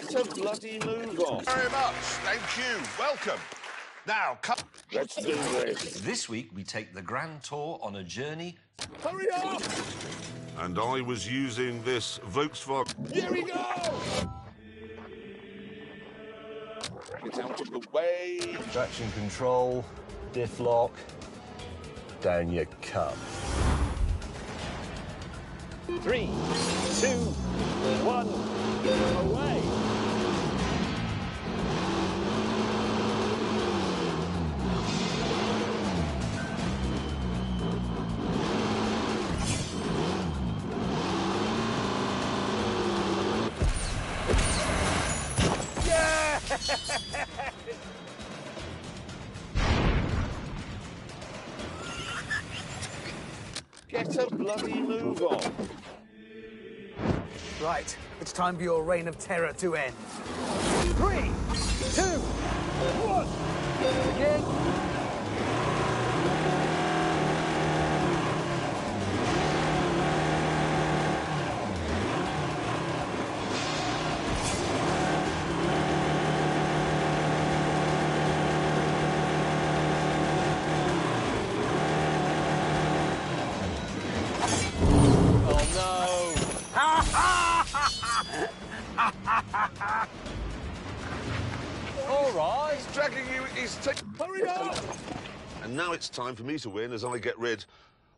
Get a bloody move on. Very much. Thank you. Welcome. Now, come. Let's do this. This week, we take the Grand Tour on a journey. Hurry up! And I was using this Volkswagen. Here we go! Get out of the way. Traction control, diff lock, down you come. 3, 2, 1, away! Get a bloody move on. Right, it's time for your reign of terror to end. 3, 2, 1, begin. All right. He's dragging you. He's Hurry up! And now it's time for me to win as I get rid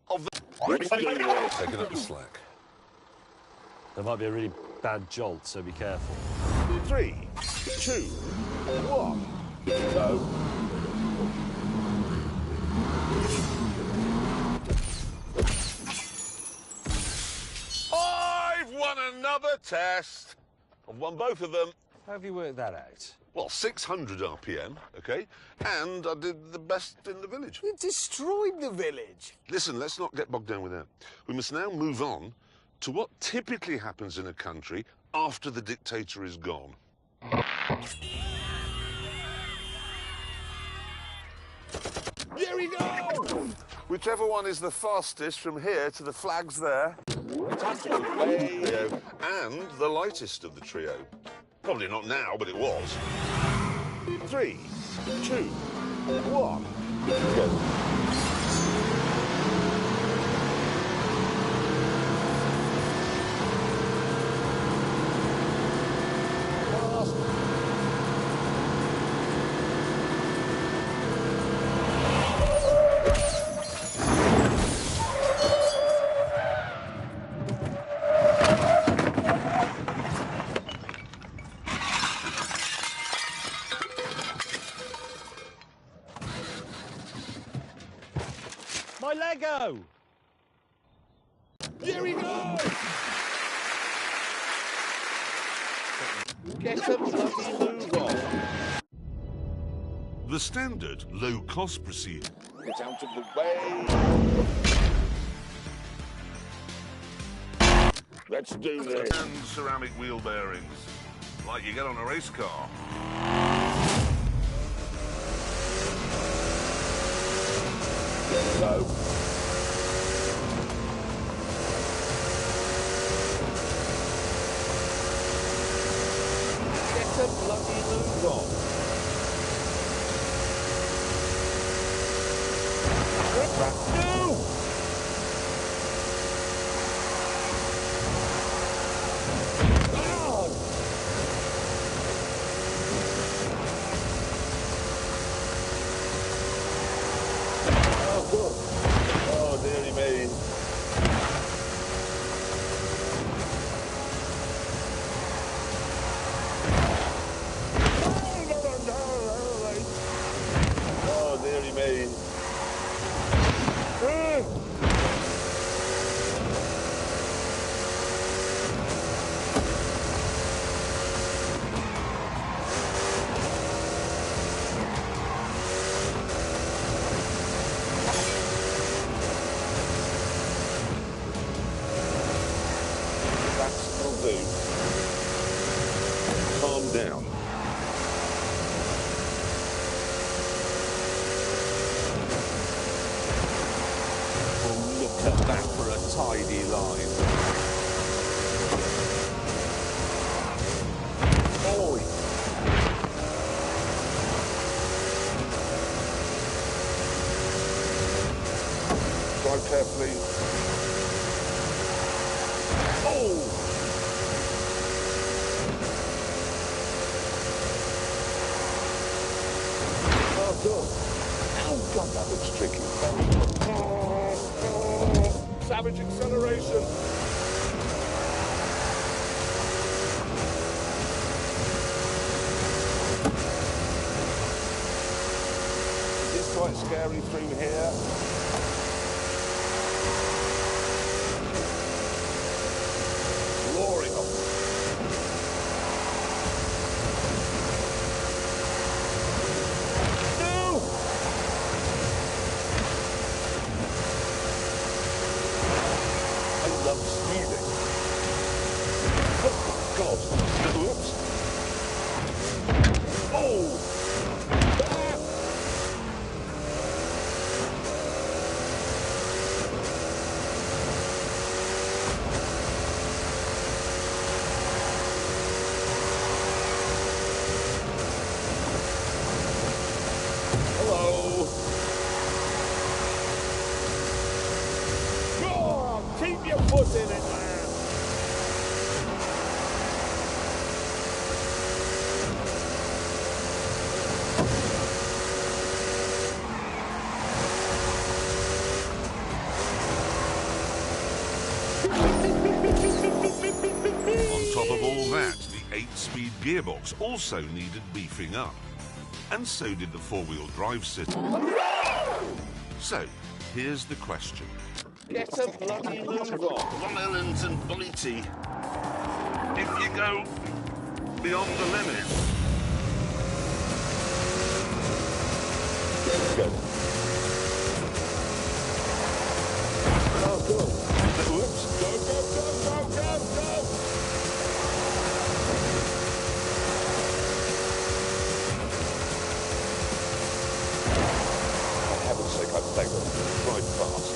of the. Let's do this. Taking up the slack. There might be a really bad jolt, so be careful. 3, 2, 1, go. I've won another test. I've won both of them. How have you worked that out? Well, 600 RPM, OK? And I did the best in the village. You destroyed the village. Listen, let's not get bogged down with that. We must now move on to what typically happens in a country after the dictator is gone. Here we go! Whichever one is the fastest from here to the flags there. Get out of the way. Trio, and the lightest of the trio. Probably not now, but it was. 3, 2, 1, go. My Lego! Here we go! Get a bloody move on. The standard low-cost procedure. Get out of the way. Let's do this. And ceramic wheel bearings, like you get on a race car. Go. Get a bloody move on. No! God! Oh, good. Oh, dearie me. Oh, dearie me. carefully. Oh! Oh, good. Oh, God, that looks tricky. Savage acceleration. It's quite scary through here. Roaring on. No! I love speeding. Oh, God. Oops. Oh! Ah! Hello. Oh, keep your foot in it, man. On top of all that, the 8-speed gearbox also needed beefing up. And so did the four-wheel drive system. So, here's the question. Get a bloody move on. Long Ellens and Blighty, if you go beyond the limit, Go. Oh, good. Oops. Go, go, go, go, go, go. For heaven's sake, I beg of you, drive fast.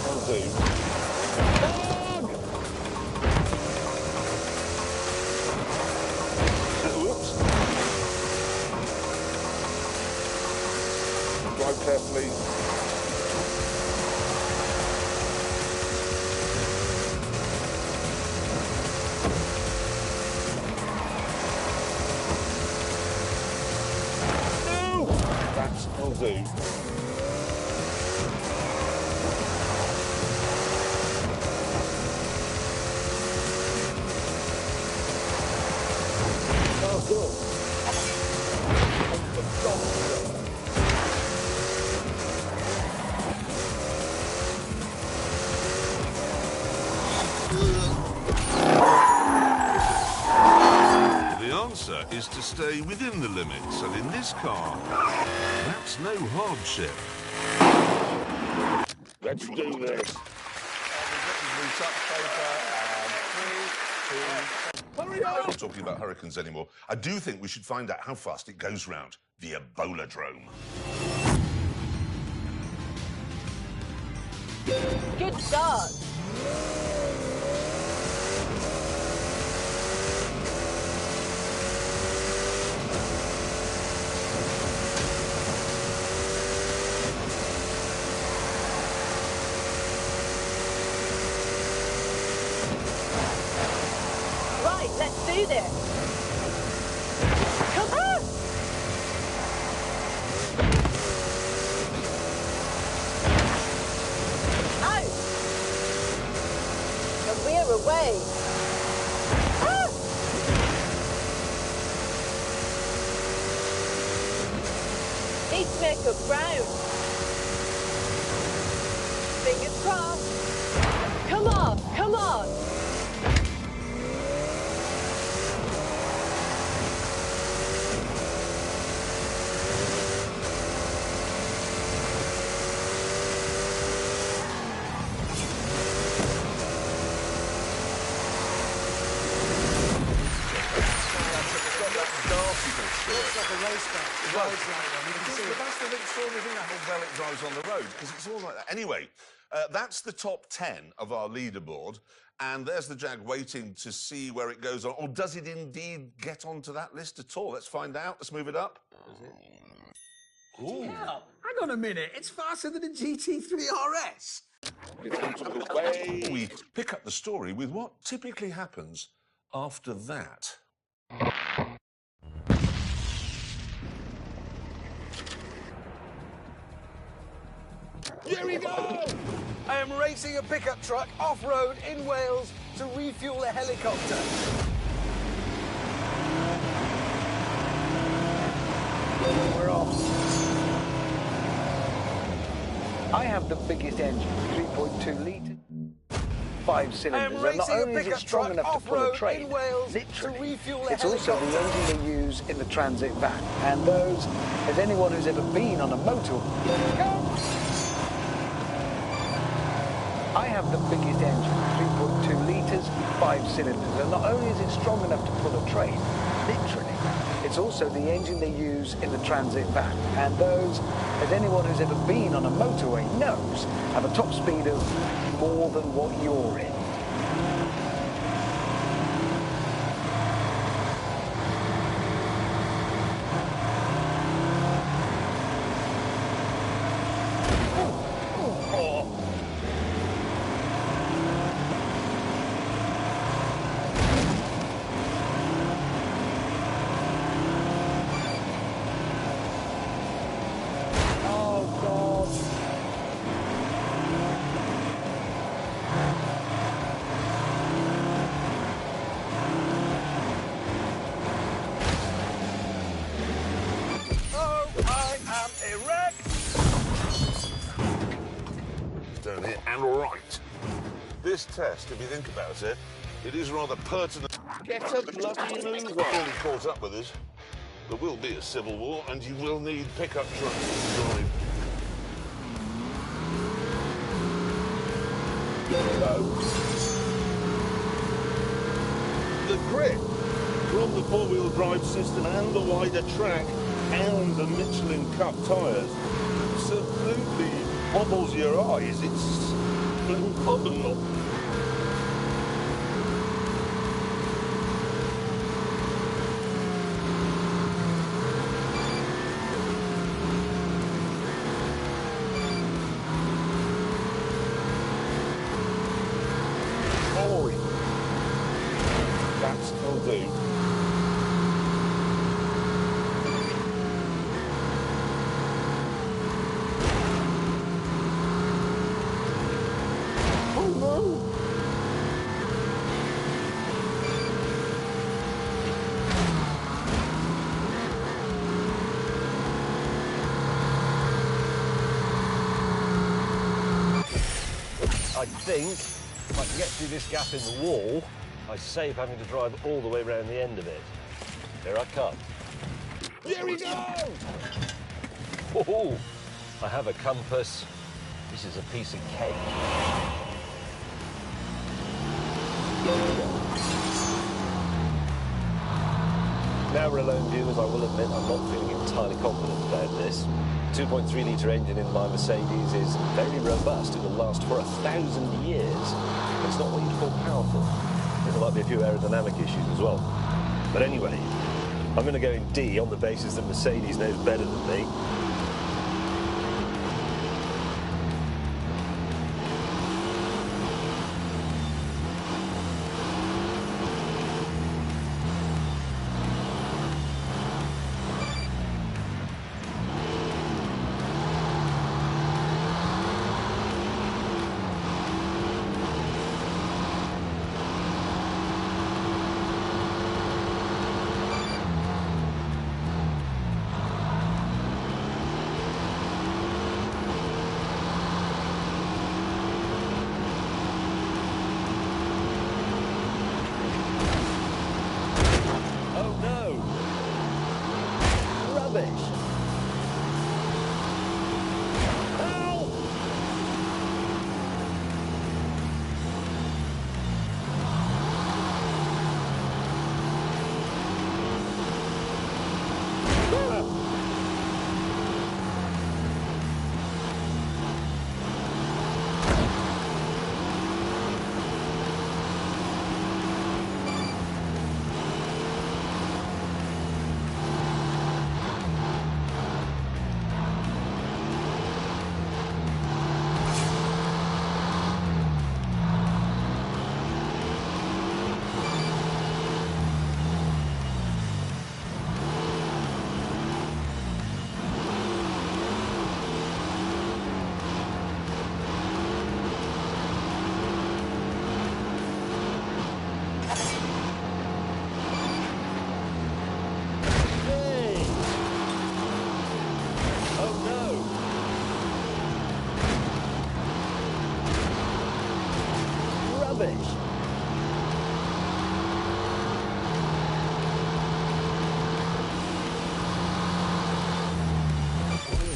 That'll do. Dog! Whoops. Drive carefully. No! That'll do. Oh, good. Oh, for God's sake. the answer is to stay within the limits, and in this car, that's no hardship. Let's do this. Hurry I'm up! not talking about hurricanes anymore. I do think we should find out how fast it goes round the Ebola-drome. Good start. Right, let's do this. Come on! Out! And we're away. Ah! Need to make up ground. Fingers crossed. Come on, come on. That's the extraordinary thing, how well it drives on the road, because it's all like that. Anyway, that's the top 10 of our leaderboard, and there's the Jag waiting to see where it goes on. Or does it indeed get onto that list at all? Let's find out. Let's move it up. Hang on a minute, it's faster than a GT3 RS. We pick up the story with what typically happens after that. Here we go! I am racing a pickup truck off-road in Wales to refuel a helicopter. We're off. I have the biggest engine, 3.2 litre, 5 cylinders, and not only is it strong enough to pull a train, literally, it's also the engine they use in the transit van. And those, as anyone who's ever been on a motor, I have the biggest engine, 3.2 litres, 5 cylinders, and not only is it strong enough to pull a train, literally, it's also the engine they use in the transit van. And those, as anyone who's ever been on a motorway knows, have a top speed of more than what you're in. Down here and right. This test, if you think about it, it is rather pertinent. Get a bloody move on. Really caught up with us. There will be a civil war, and you will need pickup trucks to drive. The grip from the four-wheel drive system and the wider track and the Michelin Cup tyres absolutely bubbles your eyes. It's phenomenal. That's will do. Oh no! I think if I can get through this gap in the wall, I save having to drive all the way around the end of it. Here I come. Here we go! Oh, I have a compass. This is a piece of cake. Now we're alone viewers, I will admit I'm not feeling entirely confident about this. 2.3 litre engine in my Mercedes is very robust. It will last for 1,000 years. It's not what you'd call powerful. There might be a few aerodynamic issues as well. But anyway, I'm going to go in D on the basis that Mercedes knows better than me.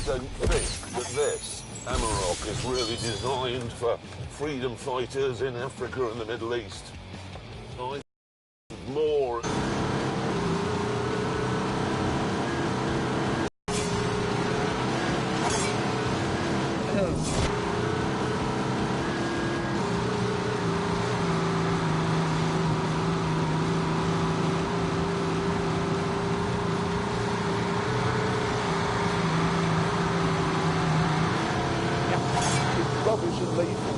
don't think that this Amarok is really designed for freedom fighters in Africa and the Middle East. I think more. Rubbish and lethal.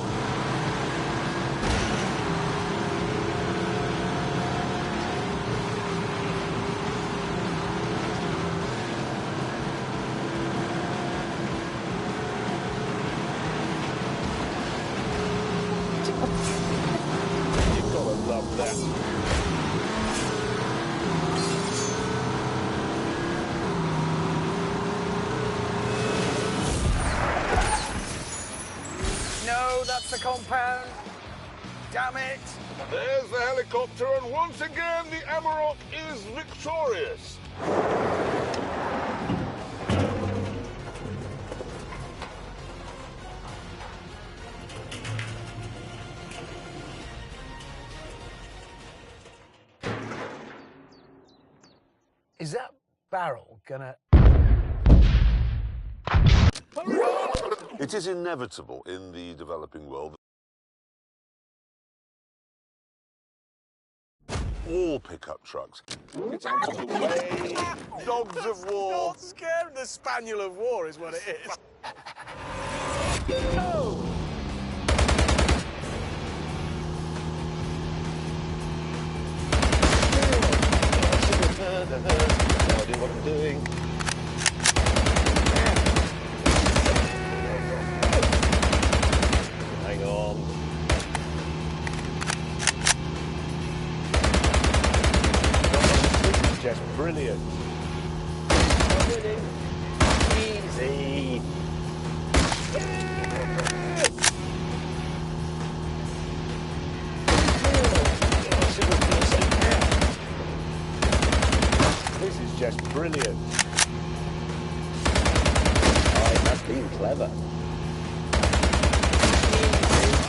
You've got to love that. No, that's the compound. Damn it. There's the helicopter, and once again the Amarok is victorious. Is that barrel gonna... It is inevitable in the developing world. All pickup trucks. It's out of the way. Dogs of war. Not scared. The spaniel of war is what it is. No! No idea what I'm doing. Hang on. This is just brilliant. Easy. This is just brilliant. Oh, that's been clever.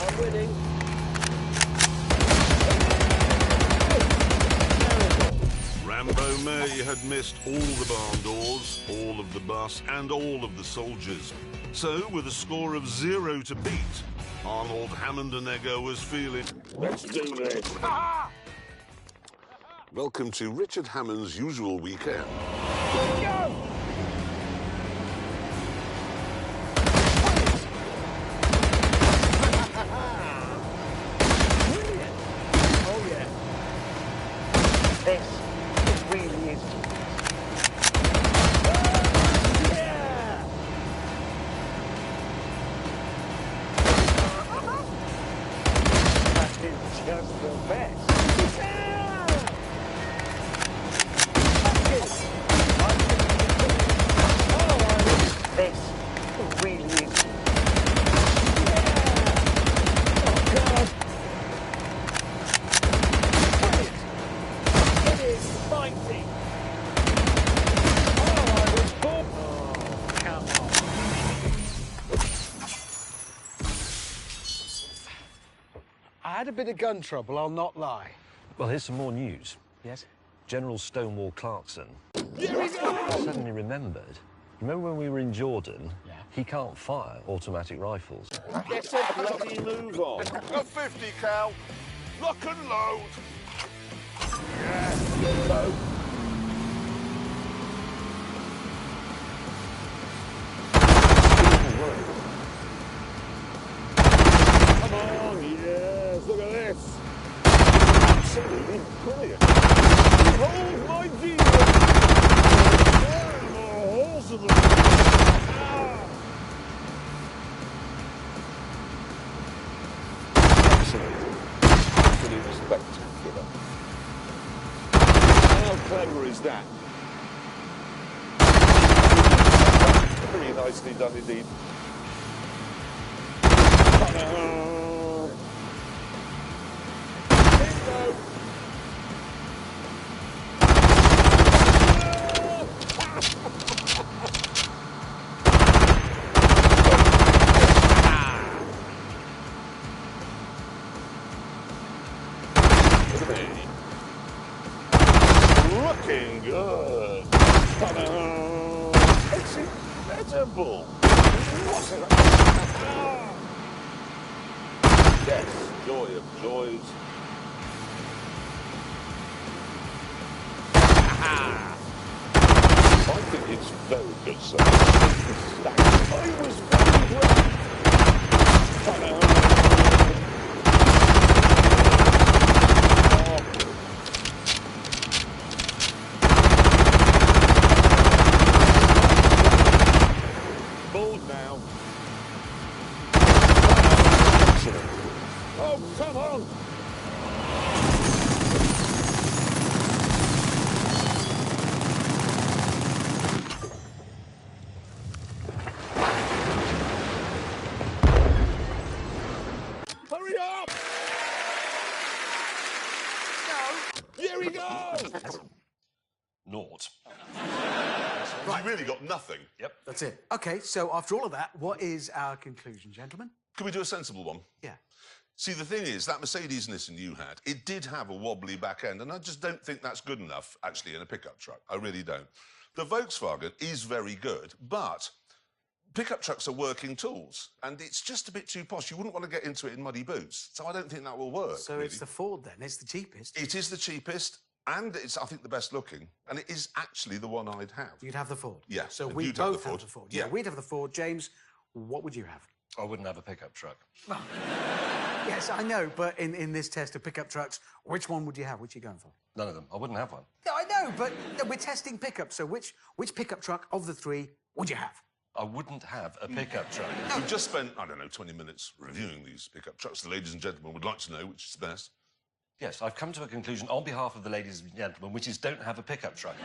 I'm winning. Rambo May had missed all the barn doors, all of the bus, and all of the soldiers. So, with a score of 0 to beat, Arnold Hammondenegger was feeling... Let's do this. Welcome to Richard Hammond's usual weekend. Oh, yeah. This really is... Yeah! That is just the best. This really is... Oh, God! It is fighting! Oh, I was born... Oh, come on. I had a bit of gun trouble, I'll not lie. Well, here's some more news. Yes? General Stonewall Clarkson suddenly remembered. Remember when we were in Jordan? Yeah. He can't fire automatic rifles. Get a bloody move on. A 50 cal. Lock and load. Yeah. Load. Come on, yes. Look at this. Absolutely brilliant. Hold my deal. Holes in them. Absolutely spectacular. How clever is that? Pretty nicely done indeed. Bingo! Temple. Yes, joy of joys. I think it's very good, sir. I was very well. Bold now. Oh, come on! Hurry up! No! Here we go! Naught. You really got nothing. Yep. That's it. OK, so after all of that, what is our conclusion, gentlemen? Can we do a sensible one? Yeah. See, the thing is, that Mercedes Nissan you had, it did have a wobbly back end, and I just don't think that's good enough, actually, in a pickup truck. I really don't. The Volkswagen is very good, but pickup trucks are working tools, and it's just a bit too posh. You wouldn't want to get into it in muddy boots, so I don't think that will work. So really. it's the Ford, then? It's the cheapest? It is the cheapest, and it's, I think, the best looking, and it is actually the one I'd have. You'd have the Ford? Yeah, So and we you'd have both the have Ford. the Ford. Yeah. We'd have the Ford. James, what would you have? I wouldn't have a pickup truck. Yes, I know, but in this test of pickup trucks, which one would you have? Which are you going for? None of them. I wouldn't have one. No, I know, but we're testing pickups, so which pickup truck of the three would you have? I wouldn't have a pickup truck. We've just spent, I don't know, 20 minutes reviewing these pickup trucks. The ladies and gentlemen would like to know which is the best. Yes, I've come to a conclusion on behalf of the ladies and gentlemen, which is don't have a pickup truck.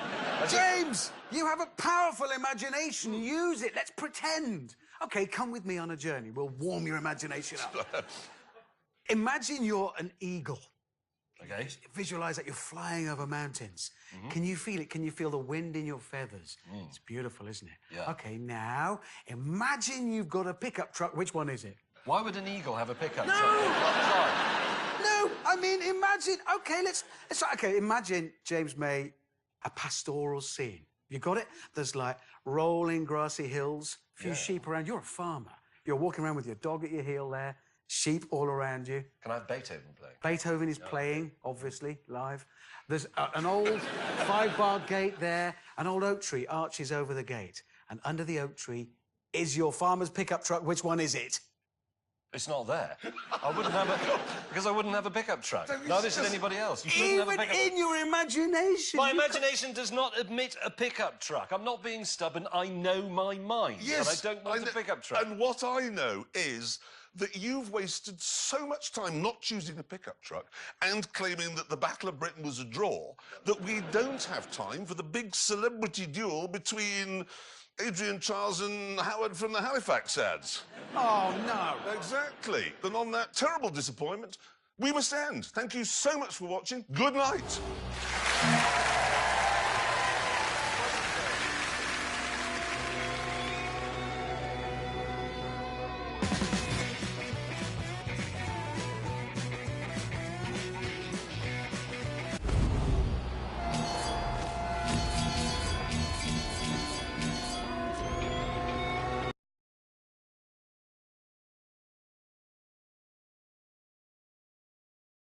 James, you have a powerful imagination. Use it. Let's pretend. OK, come with me on a journey. We'll warm your imagination up. Imagine you're an eagle. OK? Visualize that you're flying over mountains. Can you feel it? Can you feel the wind in your feathers? It's beautiful, isn't it? Yeah. OK, now imagine you've got a pickup truck. Which one is it? Why would an eagle have a pickup No! truck? No, I mean, imagine. OK, let's OK, imagine, James May, a pastoral scene. You got it? There's like rolling grassy hills, a few sheep around. You're a farmer. You're walking around with your dog at your heel there, sheep all around you. Can I have Beethoven play? Beethoven is playing, obviously, live. There's an old 5-bar gate there. An old oak tree arches over the gate. And under the oak tree is your farmer's pickup truck. Which one is it? It's not there. I wouldn't have a... Because I wouldn't have a pickup truck. Neither should anybody else. You shouldn't have a Even pickup in your imagination. My imagination does not admit a pickup truck. I'm not being stubborn. I know my mind. Yes, And I don't want a pickup truck. And what I know is that you've wasted so much time not choosing a pickup truck and claiming that the Battle of Britain was a draw that we don't have time for the big celebrity duel between Adrian Charles and Howard from the Halifax ads. Oh, no. Exactly. And on that terrible disappointment, we must end. Thank you so much for watching. Good night.